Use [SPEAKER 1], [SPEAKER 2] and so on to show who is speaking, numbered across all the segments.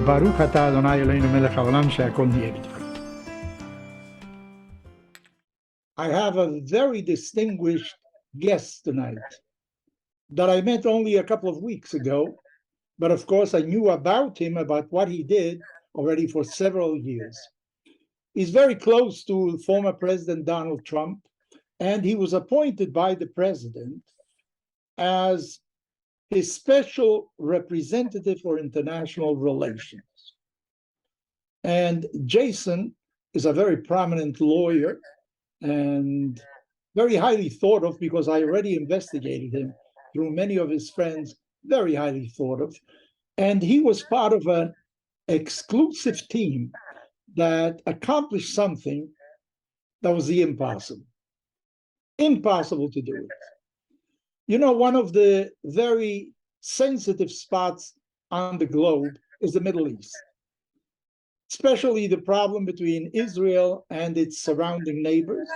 [SPEAKER 1] Baruch atah Adonai Eloheinu melech haolam she'akol niyeh b'dvaro. I have a very distinguished guest tonight that I met only a couple of weeks ago, but of course I knew about him, about what he did already for several years. He's very close to former President Donald Trump, and he was appointed by the president as his special representative for international relations. And Jason is a very prominent lawyer and very highly thought of, because I already investigated him through many of his friends, very highly thought of. And he was part of an exclusive team that accomplished something that was the impossible. Impossible to do it. You know, one of the very sensitive spots on the globe is the Middle East, especially the problem between Israel and its surrounding neighbors,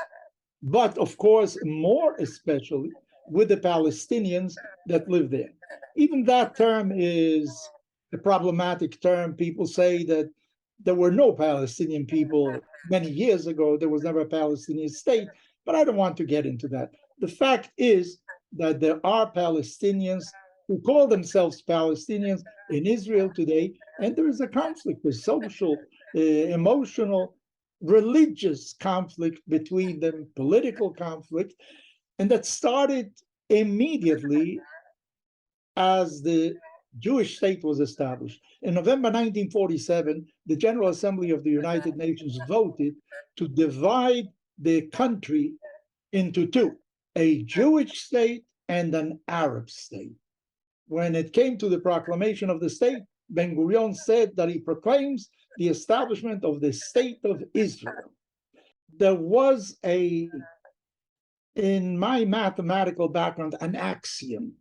[SPEAKER 1] but of course, more especially with the Palestinians that live there. Even that term is a problematic term. People say that there were no Palestinian people many years ago. There was never a Palestinian state, but I don't want to get into that. The fact is that there are Palestinians who call themselves Palestinians in Israel today, and there is a conflict, a social, emotional, religious conflict between them, political conflict, and that started immediately as the Jewish state was established. In November 1947, the General Assembly of the United Nations voted to divide the country into two, a Jewish state and an Arab state. When it came to the proclamation of the state, Ben-Gurion said that he proclaims the establishment of the state of Israel. There was in my mathematical background, an axiom.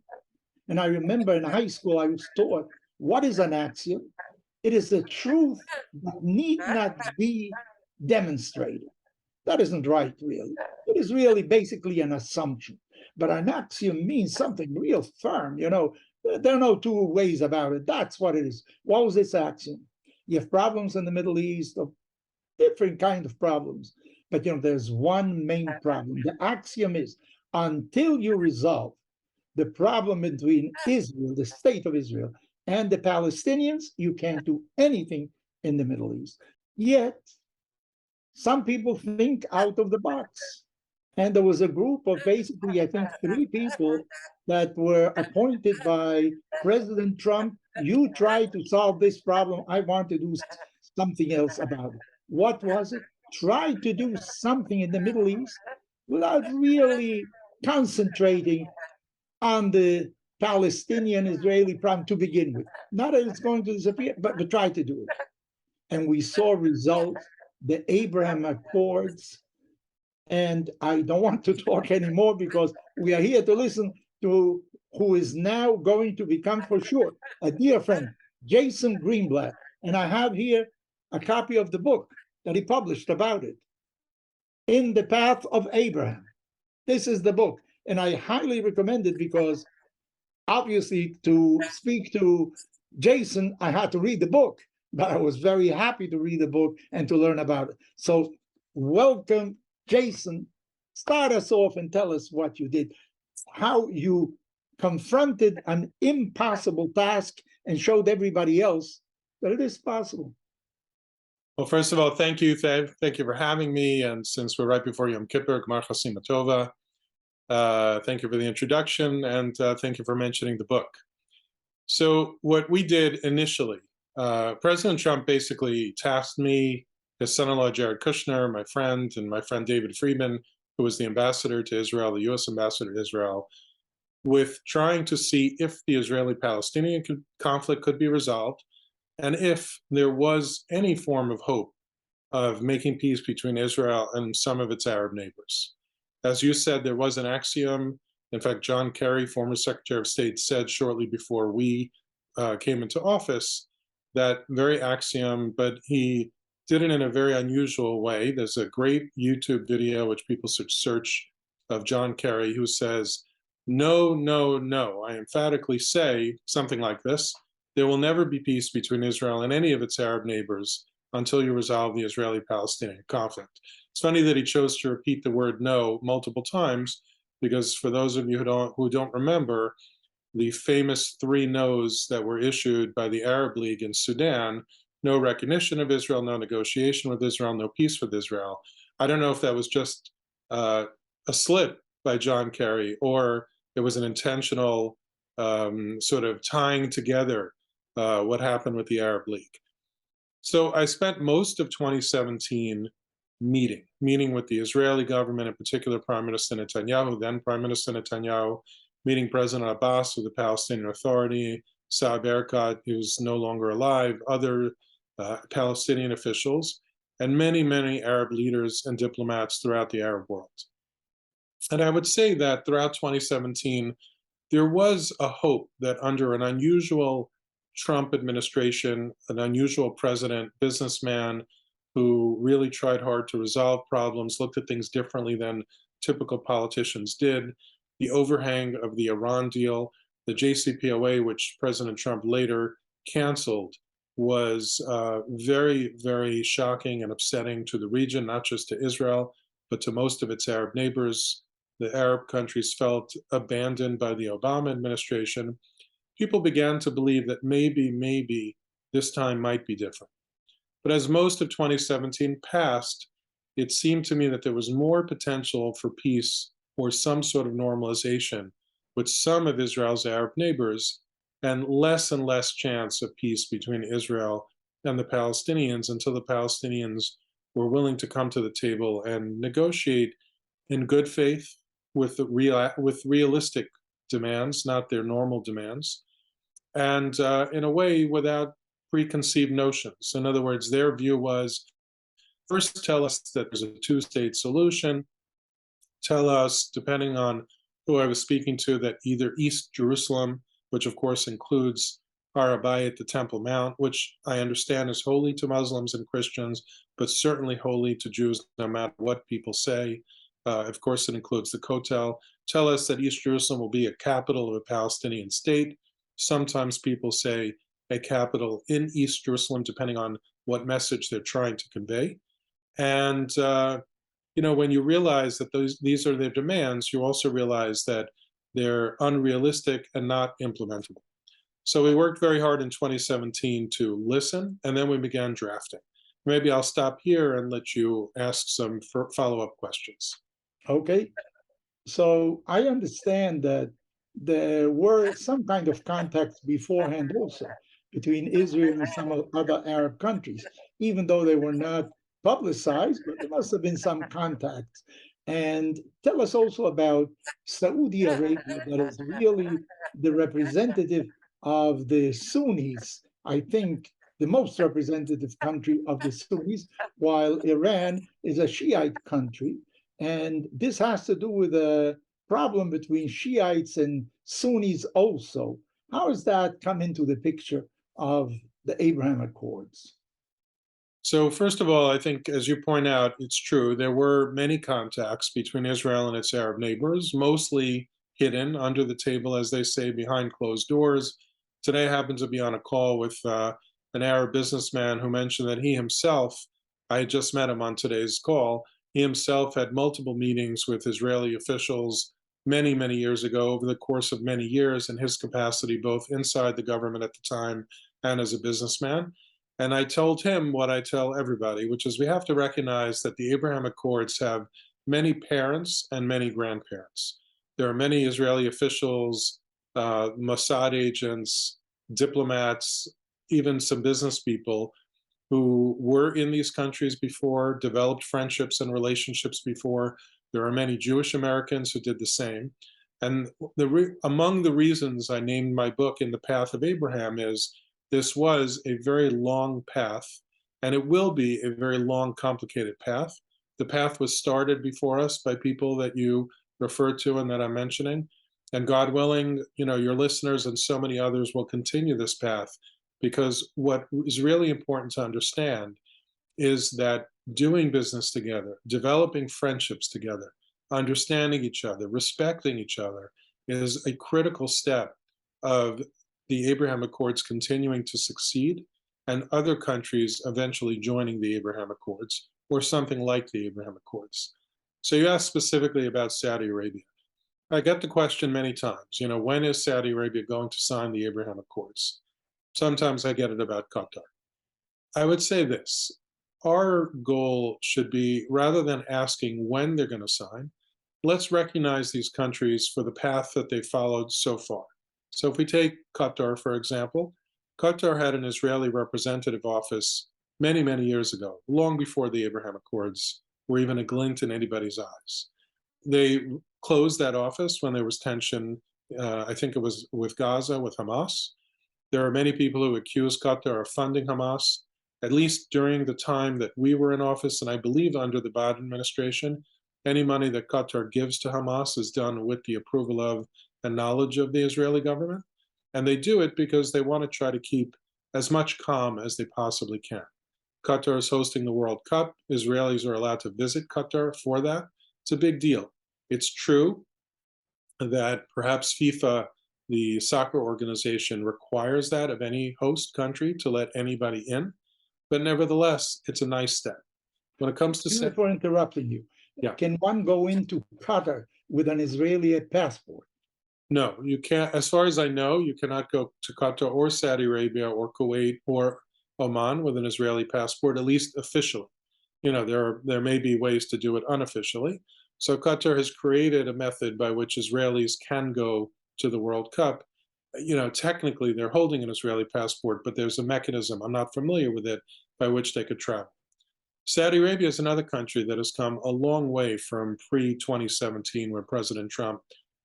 [SPEAKER 1] And I remember in high school, I was taught, what is an axiom? It is a truth that need not be demonstrated. That isn't right, really. It is really basically an assumption. But an axiom means something real firm, you know. There are no two ways about it. That's what it is. What was this axiom? You have problems in the Middle East, of different kind of problems. But, you know, there's one main problem. The axiom is, until you resolve the problem between Israel, the state of Israel, and the Palestinians, you can't do anything in the Middle East. Yet, some people think out of the box. And there was a group of basically, I think, 3 people that were appointed by President Trump. You try to solve this problem. I want to do something else about it. What was it? Try to do something in the Middle East without really concentrating on the Palestinian-Israeli problem to begin with. Not that it's going to disappear, but try to do it. And we saw results, the Abraham Accords. And I don't want to talk anymore because we are here to listen to who is now going to become, for sure, a dear friend, Jason Greenblatt. And I have here a copy of the book that he published about it, In the Path of Abraham. This is the book. And I highly recommend it because obviously to speak to Jason, I had to read the book, but I was very happy to read the book and to learn about it. So welcome, Jason. Start us off and tell us what you did, how you confronted an impossible task and showed everybody else that it is possible.
[SPEAKER 2] Well, first of all, thank you. Thank you for having me. And since we're right before Yom Kippur, Gmar Chasima Tova. Thank you for the introduction, and thank you for mentioning the book. So what we did initially, President Trump basically tasked me, his son-in-law Jared Kushner, my friend, and my friend David Friedman, who was the ambassador to Israel, the U.S. ambassador to Israel, with trying to see if the Israeli-Palestinian conflict could be resolved, and if there was any form of hope of making peace between Israel and some of its Arab neighbors. As you said, there was an axiom. In fact, John Kerry, former Secretary of State, said shortly before we came into office that very axiom, but he did it in a very unusual way. There's a great YouTube video, which people should search, of John Kerry, who says, no, no, no. I emphatically say something like this. there will never be peace between Israel and any of its Arab neighbors until you resolve the Israeli-Palestinian conflict. It's funny that he chose to repeat the word no multiple times, because for those of you who don't remember, the famous 3 no's that were issued by the Arab League in Sudan: no recognition of Israel, no negotiation with Israel, no peace with Israel. I don't know if that was just a slip by John Kerry, or it was an intentional sort of tying together what happened with the Arab League. So I spent most of 2017 meeting with the Israeli government, in particular Prime Minister Netanyahu, then Prime Minister Netanyahu, meeting President Abbas of the Palestinian Authority, Saeb Erekat, who's no longer alive, other Palestinian officials, and many, many Arab leaders and diplomats throughout the Arab world. And I would say that throughout 2017, there was a hope that under an unusual Trump administration, an unusual president, businessman, who really tried hard to resolve problems, looked at things differently than typical politicians did, the overhang of the Iran deal, the JCPOA, which President Trump later canceled, was very, very shocking and upsetting to the region, not just to Israel, but to most of its Arab neighbors. The Arab countries felt abandoned by the Obama administration. People began to believe that maybe this time might be different. But as most of 2017 passed, it seemed to me that there was more potential for peace or some sort of normalization with some of Israel's Arab neighbors, and less chance of peace between Israel and the Palestinians until the Palestinians were willing to come to the table and negotiate in good faith with realistic demands, not their normal demands, and in a way without preconceived notions. In other words, their view was, first tell us that there's a 2-state solution, tell us, depending on who I was speaking to, that either East Jerusalem, which of course includes Arabe at the Temple Mount, which I understand is holy to Muslims and Christians, but certainly holy to Jews, no matter what people say. Of course, it includes the Kotel. Tell us that East Jerusalem will be a capital of a Palestinian state. Sometimes people say a capital in East Jerusalem, depending on what message they're trying to convey. And when you realize that these are their demands, you also realize that they're unrealistic and not implementable. So we worked very hard in 2017 to listen, and then we began drafting. Maybe I'll stop here and let you ask some follow-up questions.
[SPEAKER 1] Okay. So I understand that there were some kind of contacts beforehand also between Israel and some other Arab countries, even though they were not publicized, but there must have been some contacts. And tell us also about Saudi Arabia, that is really the representative of the Sunnis, I think the most representative country of the Sunnis, while Iran is a Shiite country. And this has to do with a problem between Shiites and Sunnis also. How does that come into the picture of the Abraham Accords?
[SPEAKER 2] So first of all, I think, as you point out, it's true. There were many contacts between Israel and its Arab neighbors, mostly hidden under the table, as they say, behind closed doors. Today I happened to be on a call with an Arab businessman who mentioned that he himself, I had just met him on today's call, he himself had multiple meetings with Israeli officials many, many years ago, over the course of many years, in his capacity, both inside the government at the time and as a businessman. And I told him what I tell everybody, which is we have to recognize that the Abraham Accords have many parents and many grandparents. There are many Israeli officials, Mossad agents, diplomats, even some business people who were in these countries before, developed friendships and relationships before. There are many Jewish Americans who did the same. And among the reasons I named my book In the Path of Abraham is this was a very long path, and it will be a very long, complicated path. The path was started before us by people that you referred to and that I'm mentioning. And God willing, your listeners and so many others will continue this path, because what is really important to understand is that doing business together, developing friendships together, understanding each other, respecting each other is a critical step of the Abraham Accords continuing to succeed and other countries eventually joining the Abraham Accords or something like the Abraham Accords. So you asked specifically about Saudi Arabia. I get the question many times, when is Saudi Arabia going to sign the Abraham Accords? Sometimes I get it about Qatar. I would say this. Our goal should be, rather than asking when they're going to sign, let's recognize these countries for the path that they followed so far. So if we take Qatar, for example, Qatar had an Israeli representative office many, many years ago, long before the Abraham Accords were even a glint in anybody's eyes. They closed that office when there was tension, I think it was with Gaza, with Hamas. There are many people who accuse Qatar of funding Hamas, at least during the time that we were in office, and I believe under the Biden administration. Any money that Qatar gives to Hamas is done with the approval of and knowledge of the Israeli government. And they do it because they want to try to keep as much calm as they possibly can. Qatar is hosting the World Cup. Israelis are allowed to visit Qatar for that. It's a big deal. It's true that perhaps FIFA, the soccer organization, requires that of any host country to let anybody in. But nevertheless, it's a nice step. When it comes to...
[SPEAKER 1] Excuse me for interrupting you.
[SPEAKER 2] Yeah.
[SPEAKER 1] Can one go into Qatar with an Israeli passport?
[SPEAKER 2] No, you can't. As far as I know, you cannot go to Qatar or Saudi Arabia or Kuwait or Oman with an Israeli passport, at least officially. There may be ways to do it unofficially. So Qatar has created a method by which Israelis can go to the World Cup. Technically they're holding an Israeli passport, but there's a mechanism, I'm not familiar with it, by which they could travel. Saudi Arabia is another country that has come a long way from pre-2017 when President Trump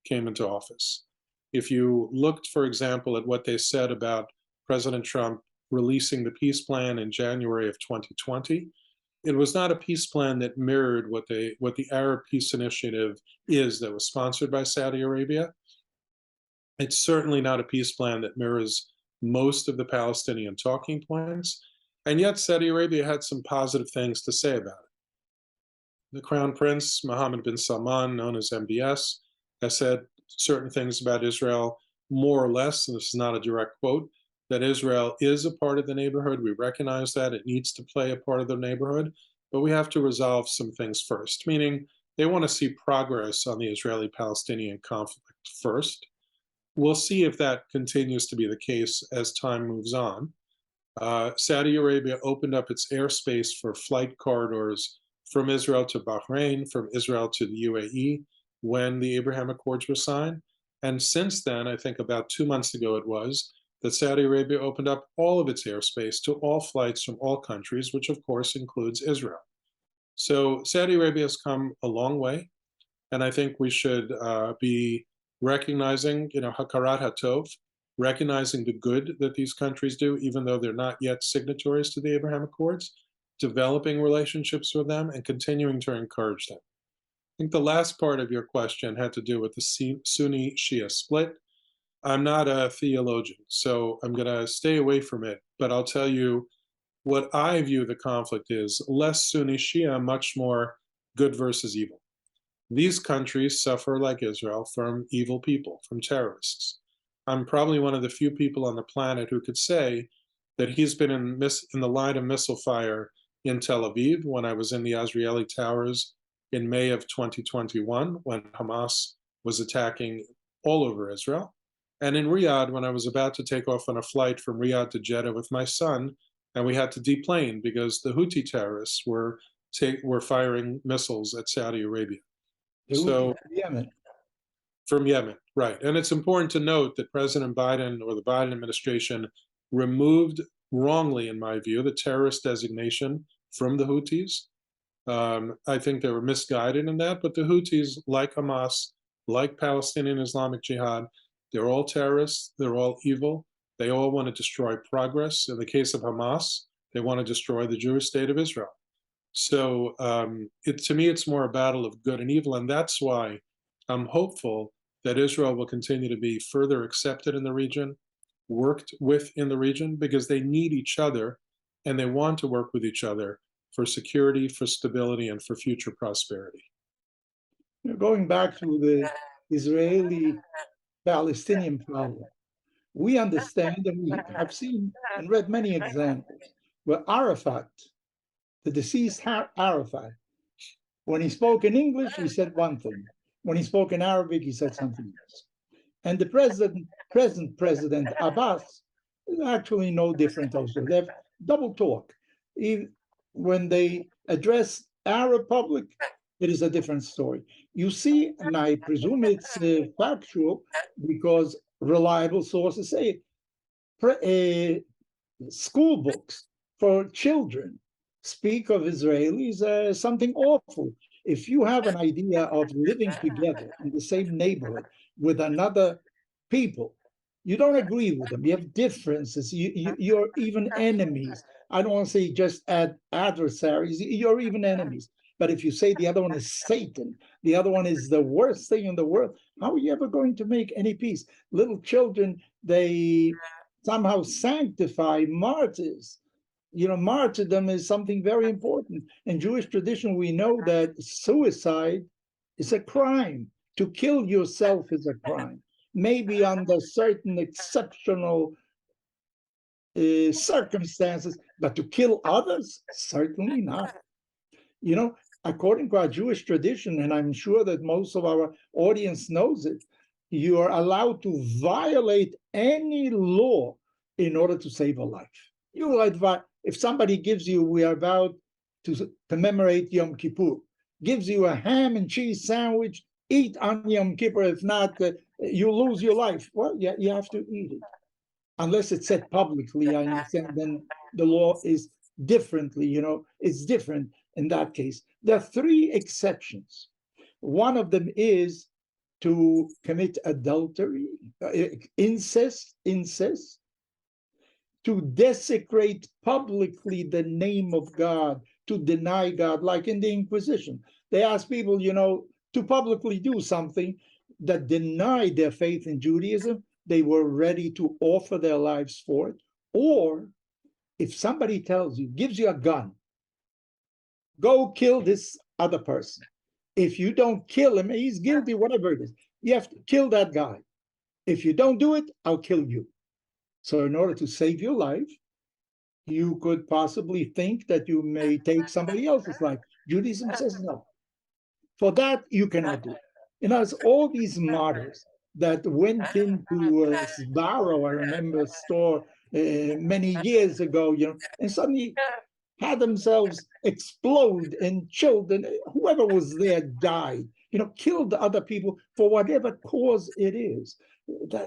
[SPEAKER 2] came into office. If you looked, for example, at what they said about President Trump releasing the peace plan in January of 2020, it was not a peace plan that mirrored what the Arab Peace Initiative is that was sponsored by Saudi Arabia. It's certainly not a peace plan that mirrors most of the Palestinian talking points. And yet Saudi Arabia had some positive things to say about it. The Crown Prince, Mohammed bin Salman, known as MBS, has said certain things about Israel, more or less, and this is not a direct quote, that Israel is a part of the neighborhood. We recognize that. It needs to play a part of the neighborhood, but we have to resolve some things first, meaning they want to see progress on the Israeli-Palestinian conflict first. We'll see if that continues to be the case as time moves on. Saudi Arabia opened up its airspace for flight corridors from Israel to Bahrain, from Israel to the UAE, when the Abraham Accords were signed. And since then, I think about 2 months ago it was, that Saudi Arabia opened up all of its airspace to all flights from all countries, which of course includes Israel. So Saudi Arabia has come a long way, and I think we should be recognizing, hakarat hatov, recognizing the good that these countries do, even though they're not yet signatories to the Abraham Accords, developing relationships with them and continuing to encourage them. I think the last part of your question had to do with the Sunni-Shia split. I'm not a theologian, so I'm going to stay away from it, but I'll tell you what I view the conflict is: less Sunni-Shia, much more good versus evil. These countries suffer, like Israel, from evil people, from terrorists. I'm probably one of the few people on the planet who could say that he's been in the line of missile fire in Tel Aviv when I was in the Azrieli Towers in May of 2021, when Hamas was attacking all over Israel, and in Riyadh when I was about to take off on a flight from Riyadh to Jeddah with my son, and we had to deplane because the Houthi terrorists were firing missiles at Saudi Arabia. So
[SPEAKER 1] Yemen.
[SPEAKER 2] From Yemen, right. And it's important to note that President Biden, or the Biden administration, removed wrongly, in my view, the terrorist designation from the Houthis. I think they were misguided in that, but the Houthis, like Hamas, like Palestinian Islamic Jihad, they're all terrorists, they're all evil, they all want to destroy progress. In the case of Hamas, they want to destroy the Jewish state of Israel. So to me, it's more a battle of good and evil, and that's why I'm hopeful that Israel will continue to be further accepted in the region, worked with in the region, because they need each other, and they want to work with each other for security, for stability, and for future prosperity.
[SPEAKER 1] Going back to the Israeli-Palestinian problem, We understand, and we have seen and read many examples where Arafat, the deceased Arafat, when he spoke in English, he said one thing. When he spoke in Arabic, he said something else. And the present President Abbas is actually no different also. They have double talk. When they address Arab public, it is a different story. You see, and I presume it's factual because reliable sources say school books for children speak of Israelis as something awful. If you have an idea of living together in the same neighborhood with another people, you don't agree with them. You have differences. You're even enemies. I don't want to say just adversaries. You're even enemies. But if you say the other one is Satan, the other one is the worst thing in the world, how are you ever going to make any peace? Little children, they somehow sanctify martyrs. You know, martyrdom is something very important. In Jewish tradition, we know that suicide is a crime. To kill yourself is a crime. Maybe under certain exceptional circumstances, but to kill others, certainly not. You know, according to our Jewish tradition, and I'm sure that most of our audience knows it, you are allowed to violate any law in order to save a life. You advise, if somebody gives you, we are about to commemorate Yom Kippur, gives you a ham and cheese sandwich, eat on Yom Kippur. If not, you lose your life. Well, yeah, you have to eat it. Unless it's said publicly, I understand, then the law is differently, you know, it's different in that case. There are three exceptions. One of them is to commit adultery, incest, to desecrate publicly the name of God, to deny God, like in the Inquisition. They asked people, you know, to publicly do something that denied their faith in Judaism. They were ready to offer their lives for it. Or if somebody tells you, gives you a gun, go kill this other person. If you don't kill him, he's guilty, whatever it is. You have to kill that guy. If you don't do it, I'll kill you. So in order to save your life, you could possibly think that you may take somebody else's life. Judaism says no. For that, you cannot do it. You know, it's all these martyrs that went into a Sbarro, I remember a store many years ago, you know, and suddenly had themselves explode and children, whoever was there died, you know, killed other people for whatever cause it is.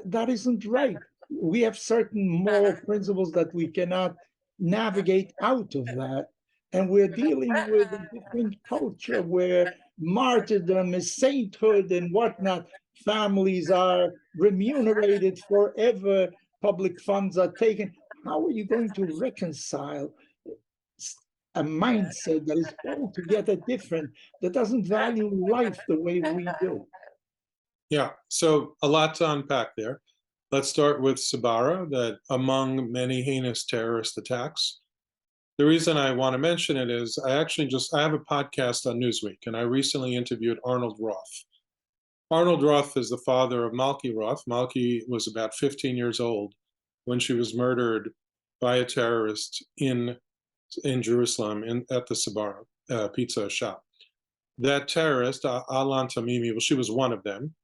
[SPEAKER 1] That isn't right. We have certain moral principles that we cannot navigate out of that. And we're dealing with a different culture where martyrdom is sainthood and whatnot. Families are remunerated forever. Public funds are taken. How are you going to reconcile a mindset that is altogether different, that doesn't value life the way we do?
[SPEAKER 2] Yeah, so a lot to unpack there. Let's start with Sbarro, that among many heinous terrorist attacks. The reason I want to mention it is I have a podcast on Newsweek, and I recently interviewed Arnold Roth. Arnold Roth is the father of Malki Roth. Malki was about 15 years old when she was murdered by a terrorist in Jerusalem at the Sbarro pizza shop. That terrorist, Alan Tamimi, well, she was one of them,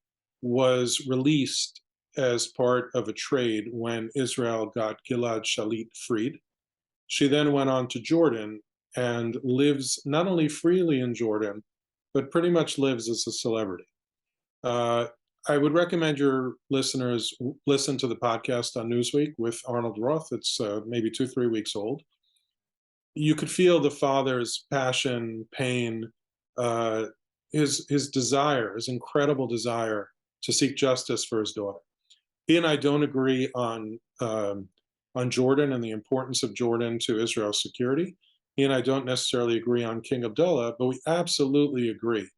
[SPEAKER 2] was released as part of a trade when Israel got Gilad Shalit freed. She then went on to Jordan and lives not only freely in Jordan, but pretty much lives as a celebrity. I would recommend your listeners listen to the podcast on Newsweek with Arnold Roth. It's maybe 2-3 weeks old. You could feel the father's passion, pain, his desire, his incredible desire to seek justice for his daughter. He and I don't agree on Jordan and the importance of Jordan to Israel's security. He and I don't necessarily agree on King Abdullah, but we absolutely agree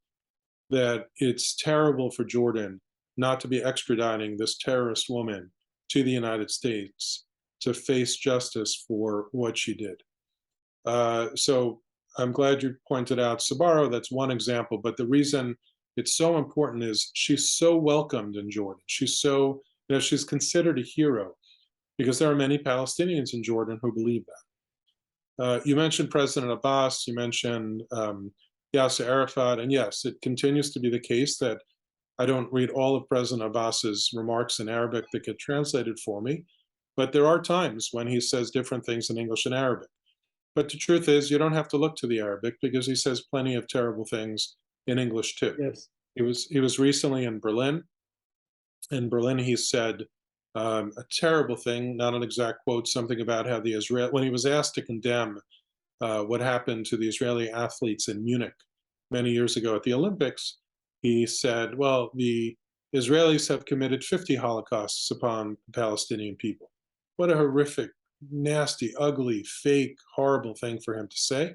[SPEAKER 2] that it's terrible for Jordan not to be extraditing this terrorist woman to the United States to face justice for what she did. So I'm glad you pointed out Sbarro. That's one example, but the reason it's so important is she's so welcomed in Jordan. She's so, she's considered a hero. because there are many Palestinians in Jordan who believe that. You mentioned President Abbas, you mentioned Yasser Arafat, and yes, it continues to be the case that I don't read all of President Abbas's remarks in Arabic that get translated for me, but there are times when he says different things in English and Arabic. But the truth is, you don't have to look to the Arabic because he says plenty of terrible things in English too.
[SPEAKER 1] Yes.
[SPEAKER 2] He was recently in Berlin. In Berlin, he said a terrible thing, not an exact quote, something about how when he was asked to condemn what happened to the Israeli athletes in Munich many years ago at the Olympics, he said, well, the Israelis have committed 50 Holocausts upon the Palestinian people. What a horrific, nasty, ugly, fake, horrible thing for him to say.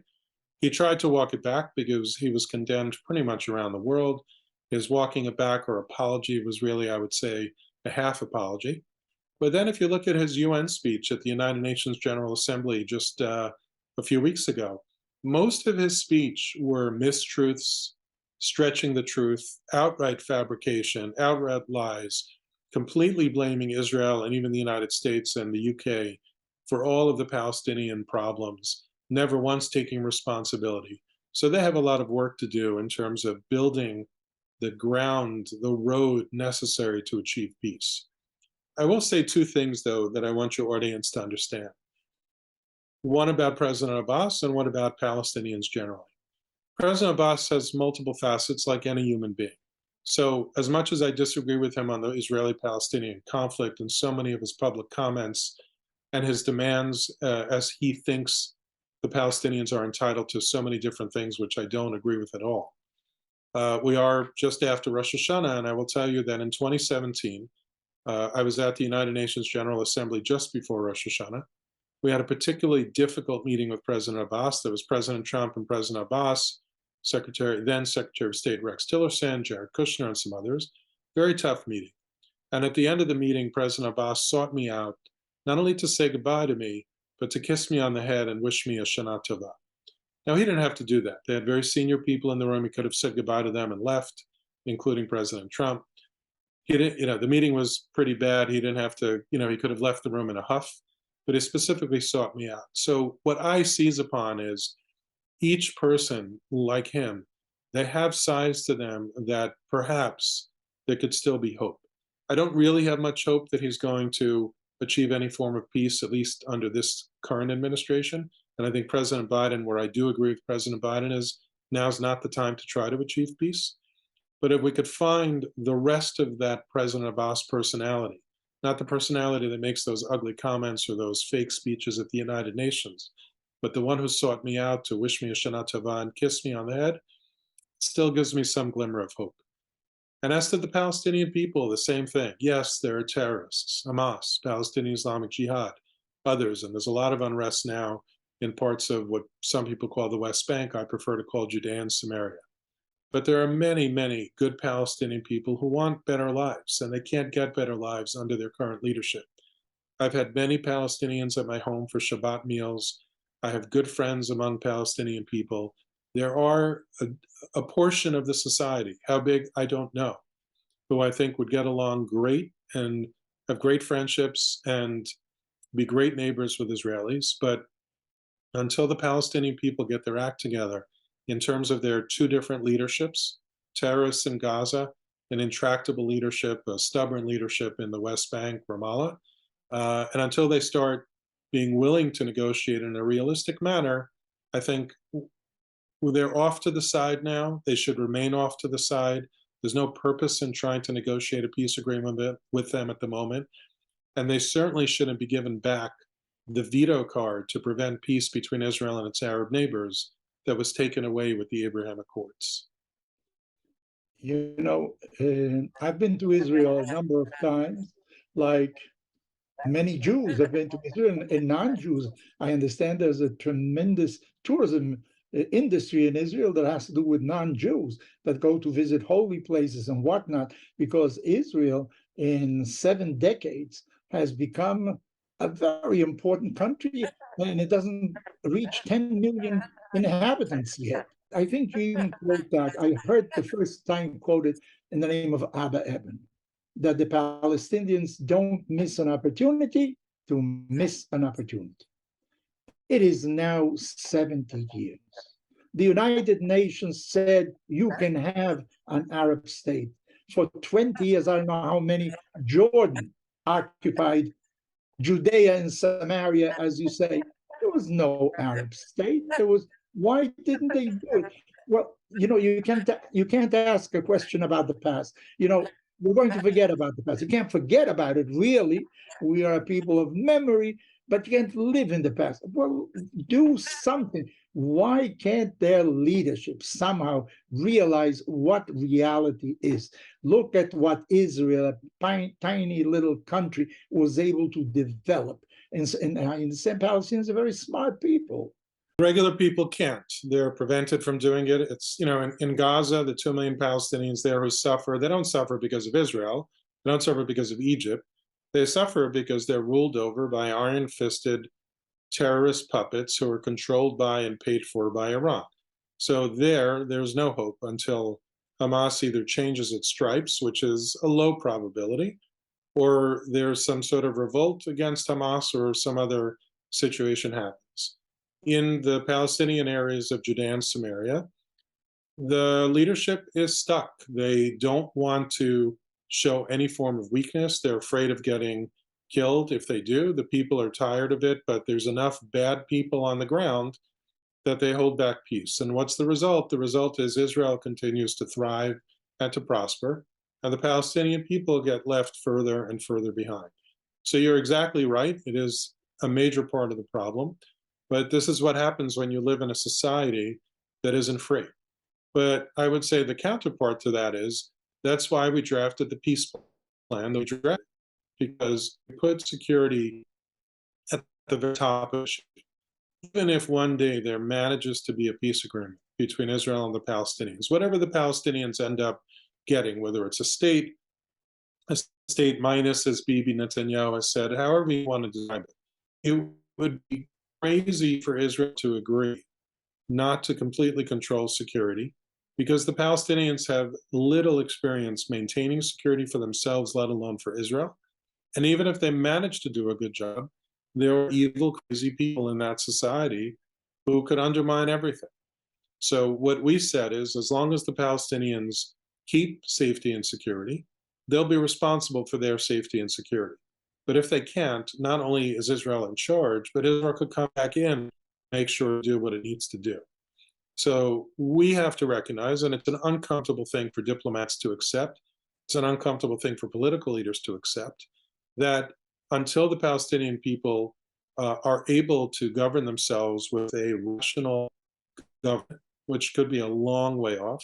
[SPEAKER 2] He tried to walk it back because he was condemned pretty much around the world. His walking it back or apology was really, I would say, a half apology. But then if you look at his UN speech at the United Nations General Assembly just a few weeks ago, most of his speech were mistruths, stretching the truth, outright fabrication, outright lies, completely blaming Israel and even the United States and the UK for all of the Palestinian problems, never once taking responsibility. So they have a lot of work to do in terms of building the ground, the road necessary to achieve peace. I will say two things, though, that I want your audience to understand. One about President Abbas and one about Palestinians generally. President Abbas has multiple facets like any human being. So as much as I disagree with him on the Israeli-Palestinian conflict and so many of his public comments and his demands as he thinks the Palestinians are entitled to so many different things, which I don't agree with at all. We are just after Rosh Hashanah, and I will tell you that in 2017, I was at the United Nations General Assembly just before Rosh Hashanah. We had a particularly difficult meeting with President Abbas. There was President Trump and President Abbas, then Secretary of State Rex Tillerson, Jared Kushner, and some others. Very tough meeting. And at the end of the meeting, President Abbas sought me out, not only to say goodbye to me, but to kiss me on the head and wish me a Shana Tova. Now, he didn't have to do that. They had very senior people in the room. He could have said goodbye to them and left, including President Trump. He didn't, the meeting was pretty bad. He didn't have to, he could have left the room in a huff, but he specifically sought me out. So what I seize upon is each person like him, they have sides to them that perhaps there could still be hope. I don't really have much hope that he's going to achieve any form of peace, at least under this current administration. And I think President Biden, where I do agree with President Biden, is now's not the time to try to achieve peace. But if we could find the rest of that President Abbas personality, not the personality that makes those ugly comments or those fake speeches at the United Nations, but the one who sought me out to wish me a Shana Tova and kiss me on the head, still gives me some glimmer of hope. And as to the Palestinian people, the same thing. Yes, there are terrorists, Hamas, Palestinian Islamic Jihad, others, and there's a lot of unrest now in parts of what some people call the West Bank. I prefer to call Judea and Samaria. But there are many, many good Palestinian people who want better lives, and they can't get better lives under their current leadership. I've had many Palestinians at my home for Shabbat meals. I have good friends among Palestinian people. There are a portion of the society, how big, I don't know, who I think would get along great and have great friendships and be great neighbors with Israelis. But until the Palestinian people get their act together in terms of their two different leaderships, terrorists in Gaza, an intractable leadership, a stubborn leadership in the West Bank, Ramallah, and until they start being willing to negotiate in a realistic manner, I think they're off to the side now. They should remain off to the side. There's no purpose in trying to negotiate a peace agreement with them at the moment. And they certainly shouldn't be given back the veto card to prevent peace between Israel and its Arab neighbors that was taken away with the Abraham Accords.
[SPEAKER 1] I've been to Israel a number of times, like many Jews have been to Israel, and non-Jews. I understand there's a tremendous tourism industry in Israel that has to do with non-Jews that go to visit holy places and whatnot, because Israel in 7 decades has become a very important country, and it doesn't reach 10 million inhabitants yet. I think you even quote that. I heard the first time quoted in the name of Abba Eben, that the Palestinians don't miss an opportunity to miss an opportunity. It is now 70 years. The United Nations said you can have an Arab state. For 20 years, I don't know how many, Jordan occupied Judea and Samaria, as you say. There was no Arab state. Why didn't they do it? Well, you can't ask a question about the past. We're going to forget about the past. You can't forget about it, really. We are a people of memory, but you can't live in the past. Well, do something. Why can't their leadership somehow realize what reality is? Look at what Israel, a tiny little country, was able to develop. And the same Palestinians are very smart people.
[SPEAKER 2] Regular people can't. They're prevented from doing it. It's, in Gaza, the 2 million Palestinians there who suffer, they don't suffer because of Israel. They don't suffer because of Egypt. They suffer because they're ruled over by iron-fisted terrorist puppets who are controlled by and paid for by Iran. So there's no hope until Hamas either changes its stripes, which is a low probability, or there's some sort of revolt against Hamas or some other situation happens. In the Palestinian areas of Judea and Samaria, the leadership is stuck. They don't want to show any form of weakness. They're afraid of getting killed if they do. The people are tired of it, but there's enough bad people on the ground that they hold back peace. And what's the result? The result is Israel continues to thrive and to prosper, and the Palestinian people get left further and further behind. So you're exactly right. It is a major part of the problem. But this is what happens when you live in a society that isn't free. But I would say the counterpart to that is that's why we drafted the peace plan that we drafted, because we put security at the very top of it. Even if one day there manages to be a peace agreement between Israel and the Palestinians, whatever the Palestinians end up getting, whether it's a state minus, as Bibi Netanyahu has said, however you want to design it, it would be crazy for Israel to agree not to completely control security, because the Palestinians have little experience maintaining security for themselves, let alone for Israel. And even if they manage to do a good job, there are evil, crazy people in that society who could undermine everything. So what we said is, as long as the Palestinians keep safety and security, they'll be responsible for their safety and security. But if they can't, not only is Israel in charge, but Israel could come back in, make sure to do what it needs to do. So we have to recognize, and it's an uncomfortable thing for diplomats to accept, it's an uncomfortable thing for political leaders to accept, that until the Palestinian people are able to govern themselves with a rational government, which could be a long way off,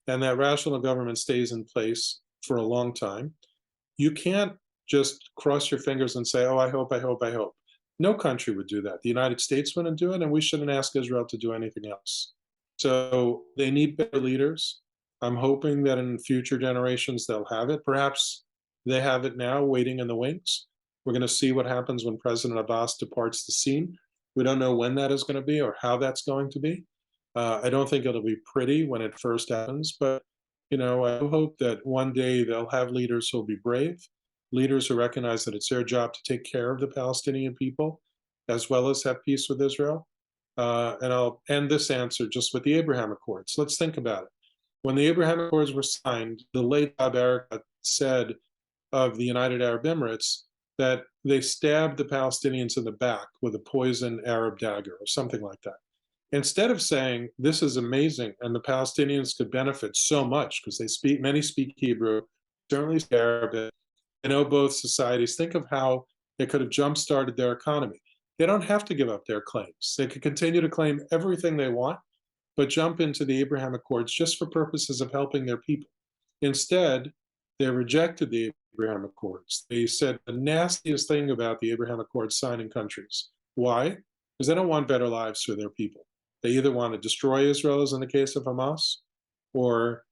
[SPEAKER 2] and that rational government stays in place for a long time, you can't just cross your fingers and say, oh, I hope, I hope, I hope. No country would do that. The United States wouldn't do it, and we shouldn't ask Israel to do anything else. So they need better leaders. I'm hoping that in future generations they'll have it. Perhaps they have it now, waiting in the wings. We're going to see what happens when President Abbas departs the scene. We don't know when that is going to be or how that's going to be. I don't think it'll be pretty when it first happens, but I hope that one day they'll have leaders who'll be brave, leaders who recognize that it's their job to take care of the Palestinian people, as well as have peace with Israel. And I'll end this answer just with the Abraham Accords. Let's think about it. When the Abraham Accords were signed, the late Bob Arakat said of the United Arab Emirates that they stabbed the Palestinians in the back with a poisoned Arab dagger or something like that. Instead of saying, this is amazing and the Palestinians could benefit so much because many speak Hebrew, certainly speak Arabic, they know both societies, think of how it could have jump-started their economy. They don't have to give up their claims. They could continue to claim everything they want, but jump into the Abraham Accords just for purposes of helping their people. Instead, they rejected the Abraham Accords. They said the nastiest thing about the Abraham Accords signing countries. Why? Because they don't want better lives for their people. They either want to destroy Israel, as in the case of Hamas, or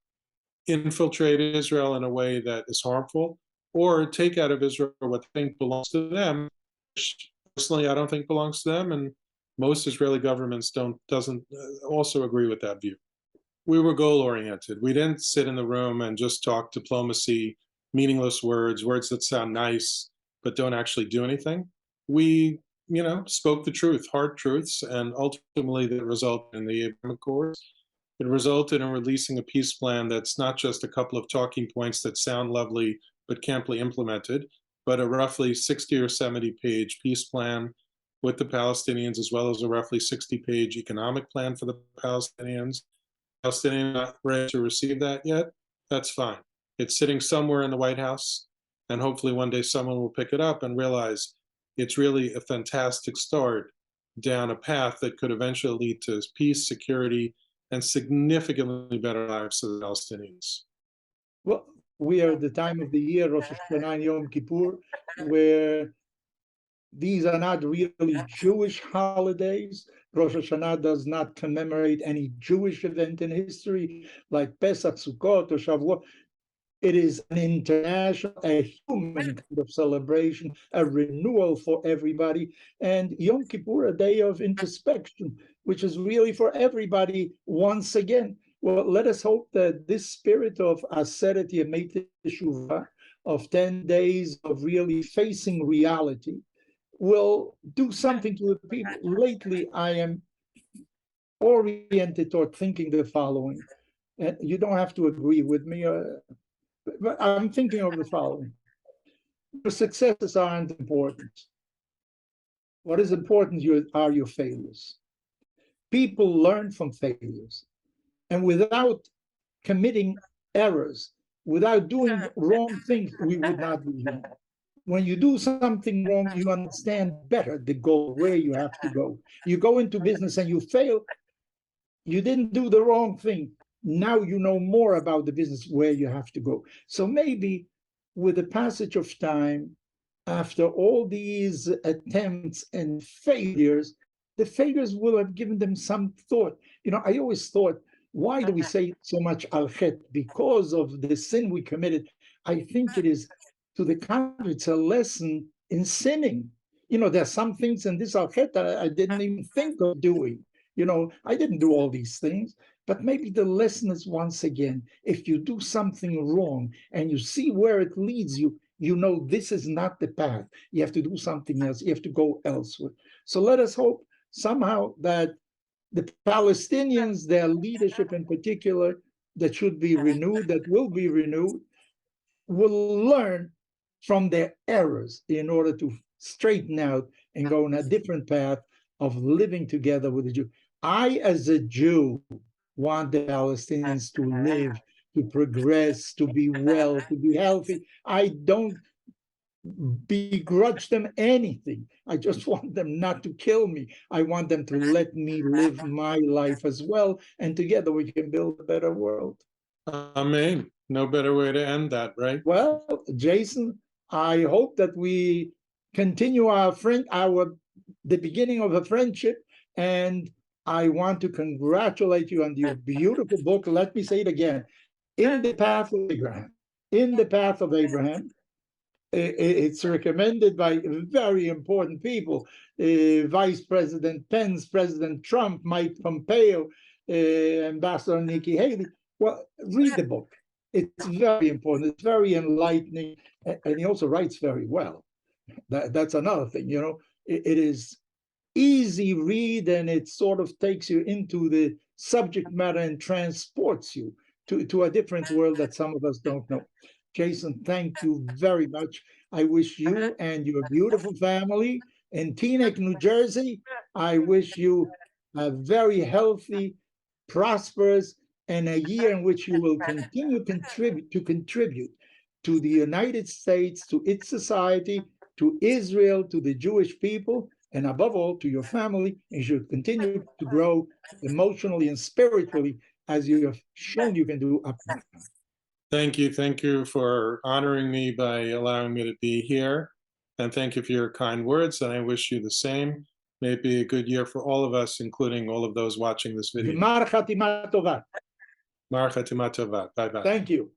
[SPEAKER 2] infiltrate Israel in a way that is harmful, or take out of Israel what they think belongs to them, which personally I don't think belongs to them, and most Israeli governments doesn't also agree with that view. We were goal-oriented. We didn't sit in the room and just talk diplomacy, meaningless words that sound nice but don't actually do anything. we, spoke the truth, hard truths, and ultimately that resulted in the Abraham Accords. It resulted in releasing a peace plan that's not just a couple of talking points that sound lovely but can't be implemented, but a roughly 60 or 70-page peace plan with the Palestinians, as well as a roughly 60-page economic plan for the Palestinians. Palestinians not ready to receive that yet. That's fine. It's sitting somewhere in the White House, and hopefully one day someone will pick it up and realize it's really a fantastic start down a path that could eventually lead to peace, security, and significantly better lives for the Palestinians.
[SPEAKER 1] Well, we are at the time of the year, Rosh Hashanah and Yom Kippur, where these are not really Jewish holidays. Rosh Hashanah does not commemorate any Jewish event in history, like Pesach, Sukkot, or Shavuot. It is an international, a human kind of celebration, a renewal for everybody. And Yom Kippur, a day of introspection, which is really for everybody once again. Well, let us hope that this spirit of Aseret Yemei Teshuvah, of 10 days of really facing reality, will do something to the people. Lately, I am oriented toward thinking the following. And you don't have to agree with me, but I'm thinking of the following. Your successes aren't important. What is important are your failures. People learn from failures. And without committing errors, without doing wrong things, we would not be human. When you do something wrong, you understand better the goal, where you have to go. You go into business and you fail, you didn't do the wrong thing. Now you know more about the business, where you have to go. So maybe with the passage of time, after all these attempts and failures, the failures will have given them some thought. I always thought, why do we say so much al-khet? Because of the sin we committed. I think it is, to the contrary, it's a lesson in sinning. There are some things in this al-khet that I didn't even think of doing. I didn't do all these things, but maybe the lesson is, once again, if you do something wrong and you see where it leads you, this is not the path. You have to do something else. You have to go elsewhere. So let us hope somehow that the Palestinians, their leadership in particular, that should be renewed, that will be renewed, will learn from their errors in order to straighten out and go on a different path of living together with the Jew. I, as a Jew, want the Palestinians to live, to progress, to be well, to be healthy. I don't begrudge them anything. I just want them not to kill me. I want them to let me live my life as well, and together we can build a better world.
[SPEAKER 2] Amen. No better way to end that, right?
[SPEAKER 1] Well, Jason, I hope that we continue the beginning of a friendship, and I want to congratulate you on your beautiful book. Let me say it again. In the Path of Abraham. In the Path of Abraham. It's recommended by very important people, Vice President Pence, President Trump, Mike Pompeo, Ambassador Nikki Haley. Well, read the book. It's very important. It's very enlightening. And he also writes very well. That's another thing, It is easy read, and it sort of takes you into the subject matter and transports you to a different world that some of us don't know. Jason, thank you very much. I wish you and your beautiful family in Teaneck, New Jersey, I wish you a very healthy, prosperous, and a year in which you will continue to contribute to the United States, to its society, to Israel, to the Jewish people, and above all, to your family. And you should continue to grow emotionally and spiritually, as you have shown you can do up to now.
[SPEAKER 2] Thank you. Thank you for honoring me by allowing me to be here. And thank you for your kind words. And I wish you the same. May it be a good year for all of us, including all of those watching this video.
[SPEAKER 1] Gemar Chatima Tova.
[SPEAKER 2] Mar Chatima Tova. Bye-bye.
[SPEAKER 1] Thank you.